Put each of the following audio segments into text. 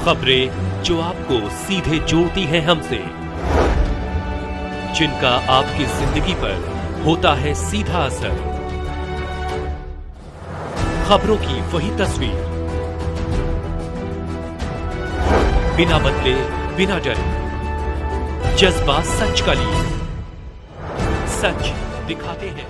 खबरें जो आपको सीधे जोड़ती हैं हमसे, जिनका आपकी जिंदगी पर होता है सीधा असर। खबरों की वही तस्वीर, बिना बदले बिना डरे, जज्बा सच का लिए, सच दिखाते हैं।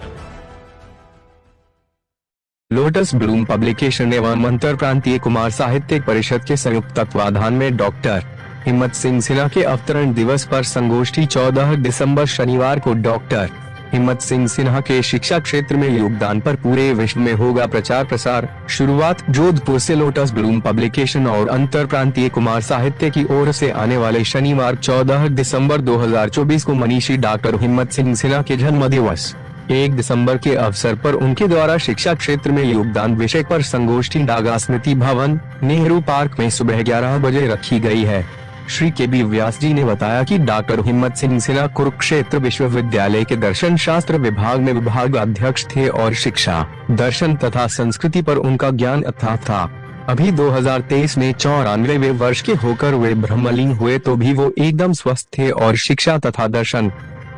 लोटस ब्लूम पब्लिकेशन एवं अंतर प्रांतीय कुमार साहित्यिक परिषद के संयुक्त तत्वाधान में डॉक्टर हिम्मत सिंह सिन्हा के अवतरण दिवस पर संगोष्ठी 14 दिसंबर शनिवार को डॉक्टर हिम्मत सिंह सिन्हा के शिक्षा क्षेत्र में योगदान पर पूरे विश्व में होगा प्रचार प्रसार। शुरुआत जोधपुर से लोटस ब्लूम पब्लिकेशन और अंतर प्रांतीय कुमार साहित्य की ओर से आने वाले शनिवार 14 दिसंबर 2024 को मनीषी डॉक्टर हिम्मत सिंह सिन्हा के जन्म दिवस 1 दिसंबर के अवसर पर उनके द्वारा शिक्षा क्षेत्र में योगदान विषय पर संगोष्ठी डागा स्मृति भवन, नेहरू पार्क में सुबह 11 बजे रखी गई है। श्री के.बी. व्यास जी ने बताया कि डॉक्टर हिम्मत सिंह सिन्हा कुरुक्षेत्र विश्वविद्यालय के दर्शन शास्त्र विभाग में विभाग अध्यक्ष थे और शिक्षा, दर्शन तथा संस्कृति पर उनका ज्ञान अथाह था। अभी 2023 में 94वें वर्ष के होकर वे ब्रह्मलीन हुए तो भी वो एकदम स्वस्थ थे और शिक्षा तथा दर्शन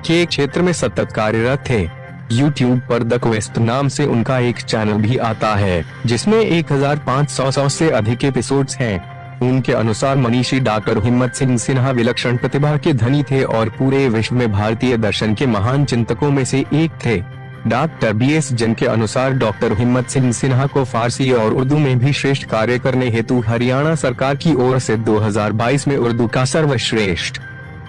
के क्षेत्र में सतत कार्यरत थे। YouTube पर द क्वेस्ट नाम से उनका एक चैनल भी आता है, जिसमें 1500 से अधिक एपिसोड्स हैं। उनके अनुसार मनीषी डॉक्टर हिम्मत सिंह सिन्हा विलक्षण प्रतिभा के धनी थे और पूरे विश्व में भारतीय दर्शन के महान चिंतकों में से एक थे। Doctor B.S. जैन के अनुसार डॉक्टर हिम्मत सिंह सिन्हा को फारसी और उर्दू में भी श्रेष्ठ कार्य करने हेतु हरियाणा सरकार की ओर से 2022 में उर्दू का सर्वश्रेष्ठ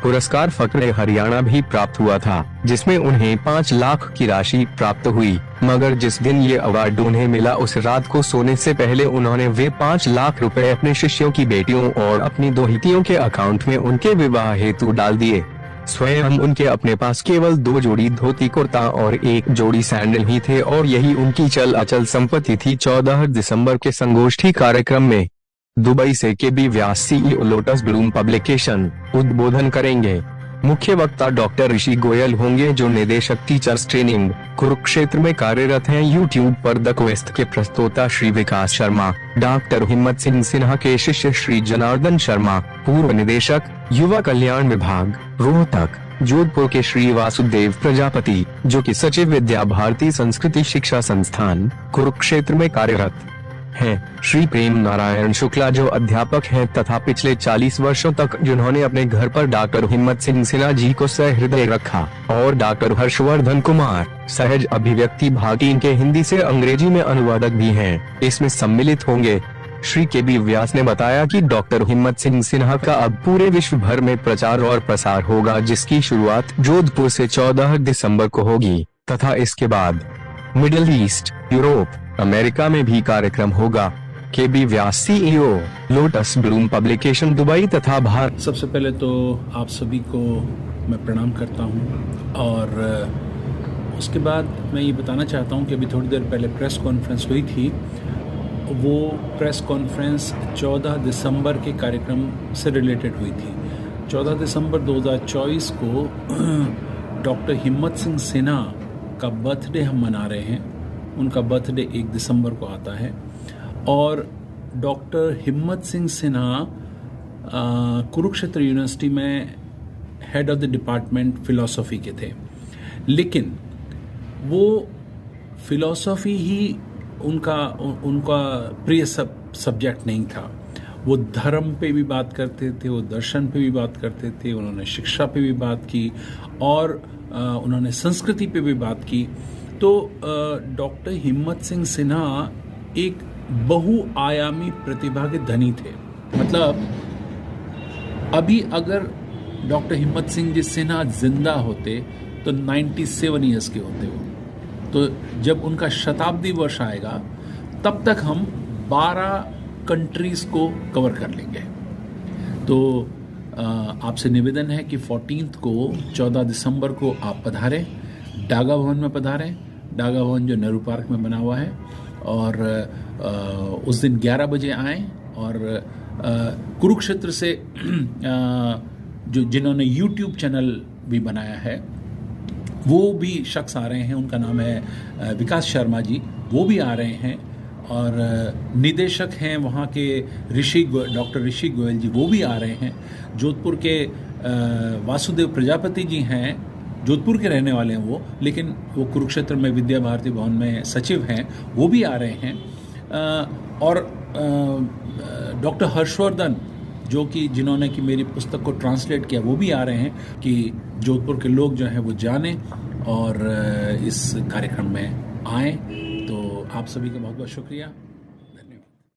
पुरस्कार फकरे हरियाणा भी प्राप्त हुआ था, जिसमें उन्हें 5 लाख की राशि प्राप्त हुई। मगर जिस दिन ये अवार्ड उन्हें मिला उस रात को सोने से पहले उन्होंने वे 5 लाख रुपए अपने शिष्यों की बेटियों और अपनी दोहितियों के अकाउंट में उनके विवाह हेतु डाल दिए। स्वयं उनके अपने पास केवल 2 जोड़ी धोती कुर्ता और 1 जोड़ी सैंडल ही थे और यही उनकी चल अचल संपत्ति थी। 14 दिसंबर के संगोष्ठी कार्यक्रम में दुबई से के.बी. व्यास CEO लोटस ब्लूम पब्लिकेशन उद्बोधन करेंगे। मुख्य वक्ता डॉक्टर ऋषि गोयल होंगे, जो निदेशक टीचर्स ट्रेनिंग कुरुक्षेत्र में कार्यरत हैं। YouTube पर द क्वेस्ट के प्रस्तोता श्री विकास शर्मा, डॉक्टर हिम्मत सिंह सिन्हा के शिष्य श्री जनार्दन शर्मा, पूर्व निदेशक युवा कल्याण विभाग रोहतक जोधपुर के श्री वासुदेव प्रजापति, जो कि सचिव विद्या भारती संस्कृति शिक्षा संस्थान कुरुक्षेत्र में कार्यरत हैं, श्री प्रेम नारायण शुक्ला, जो अध्यापक हैं तथा पिछले 40 वर्षों तक जिन्होंने अपने घर पर डॉक्टर हिम्मत सिंह सिन्हा जी को सहृदय रखा, और डॉक्टर हर्षवर्धन कुमार, सहज अभिव्यक्ति भाटी के हिंदी से अंग्रेजी में अनुवादक भी हैं, इसमें सम्मिलित होंगे। श्री के.बी. व्यास ने बताया कि डॉक्टर हिम्मत सिंह सिन्हा का अब पूरे विश्व भर में प्रचार और प्रसार होगा, जिसकी शुरुआत जोधपुर से 14 दिसंबर को होगी तथा इसके बाद मिडिल ईस्ट, यूरोप, अमेरिका में भी कार्यक्रम होगा। के.बी. व्यास CEO lotus Bloom publication Dubai तथा भारत। सबसे पहले तो आप सभी को मैं प्रणाम करता हूं और उसके बाद मैं ये बताना चाहता हूं कि अभी थोड़ी देर पहले प्रेस कॉन्फ्रेंस हुई थी। वो प्रेस कॉन्फ्रेंस 14 दिसंबर के कार्यक्रम से रिलेटेड हुई थी। 14 दिसंबर 2024 को डॉक्टर हिम्मत सिंह सिन्हा का बर्थडे हम मना रहे हैं। उनका बर्थडे 1 दिसंबर को आता है और डॉक्टर हिम्मत सिंह सिन्हा कुरुक्षेत्र यूनिवर्सिटी में head of the department philosophy के थे, लेकिन वो फिलॉसफी ही उनका प्रिय सब्जेक्ट नहीं था। वो धर्म पे भी बात करते थे, वो दर्शन पे भी बात करते थे, उन्होंने शिक्षा पे भी बात की और उन्होंने संस्कृति पे भी बात की। तो डॉक्टर हिम्मत सिंह सिन्हा एक बहुआयामी प्रतिभा के धनी थे। मतलब अभी अगर डॉक्टर हिम्मत सिंह जी सिन्हा जिंदा होते तो 97 ईयर्स के होते वो। तो जब उनका शताब्दी वर्ष आएगा तब तक हम 12 कंट्रीज को कवर कर लेंगे। तो आपसे निवेदन है कि 14 को 14 दिसंबर को आप पधारें, डागा भवन में पधारें। डागा भवन जो नेहरू पार्क में बना हुआ है और उस दिन 11 बजे आएँ और कुरुक्षेत्र से जिन्होंने YouTube चैनल भी बनाया है वो भी शख्स आ रहे हैं। उनका नाम है विकास शर्मा जी, वो भी आ रहे हैं और निदेशक हैं वहाँ के डॉक्टर ऋषि गोयल जी, वो भी आ रहे हैं। जोधपुर के वासुदेव प्रजापति जी हैं, जोधपुर के रहने वाले हैं वो, लेकिन वो कुरुक्षेत्र में विद्या भारती भवन में सचिव हैं, वो भी आ रहे हैं। और डॉक्टर हर्षवर्धन जो कि जिन्होंने कि मेरी पुस्तक को ट्रांसलेट किया, वो भी आ रहे हैं कि जोधपुर के लोग जो हैं वो जानें और इस कार्यक्रम में आएँ। तो आप सभी का बहुत बहुत शुक्रिया।